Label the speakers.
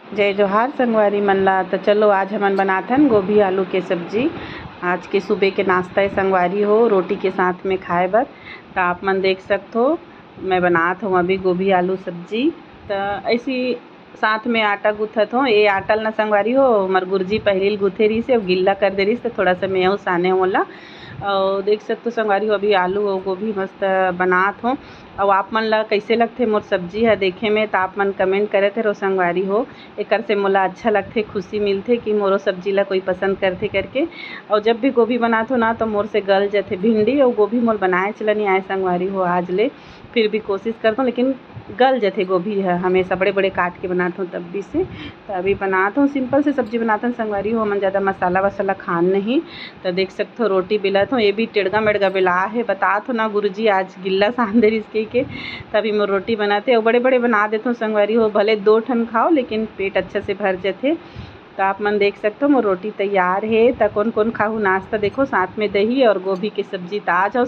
Speaker 1: जय जोहार संगवारी मन ला। तो चलो आज हमन बनाथन गोभी आलू के सब्जी। आज के सुबह के नाश्ता है संगवारी हो, रोटी के साथ में खाए बर। तो आप मन देख सकते हो मैं बनात हूँ अभी गोभी आलू सब्जी। तो ऐसी साथ में आटा गूँथत हो। ये आटा न संगवारी हो मर गुरजी पहले गूँथे रही से गिल्ला कर दे रही तो थोड़ा सा मैं साने होला। और देख सकते हो संगवारी हो अभी आलू और गोभी मस्त बनात हो। और आप मन ला कैसे लगथे मोर सब्जी है देखे में, तो आप मन कमेंट करे थे रो संगवारी हो। एकर से मोला अच्छा लगथे, खुशी मिलथे कि मोरो सब्जी ला कोई पसंद करथे करके। और जब भी गोभी बनात हो ना तो मोर से गल जाथे। भिंडी और गोभी मोर बनाए चला नहीं आए संगवारी हो आज ले, फिर भी कोशिश करता हूँ लेकिन गल जाथे गोभी है। हमेशा बड़े बड़े काट के बनाता हूँ तब भी से। तो अभी बनाता हूँ सिंपल से सब्जी बनाता हूँ संगवारी हो, मन ज़्यादा मसाला वसाला खान नहीं। तो देख सकते हो रोटी बेलत हूँ, ये भी टेढ़गा मेढ़गा बेला है। बतात हो ना गुरुजी आज गिल्ला सान दे इसके के, तभी मैं रोटी बनाते और बड़े बड़े बना देता हूँ संगवारी हो। भले 2 ठन खाओ लेकिन पेट अच्छा से भर जाते। तो आप मन देख सकते हो मोर रोटी तैयार है। तो कौन कौन खाऊँ नाश्ता देखो, साथ में दही और गोभी की सब्जी। तो आ जाओ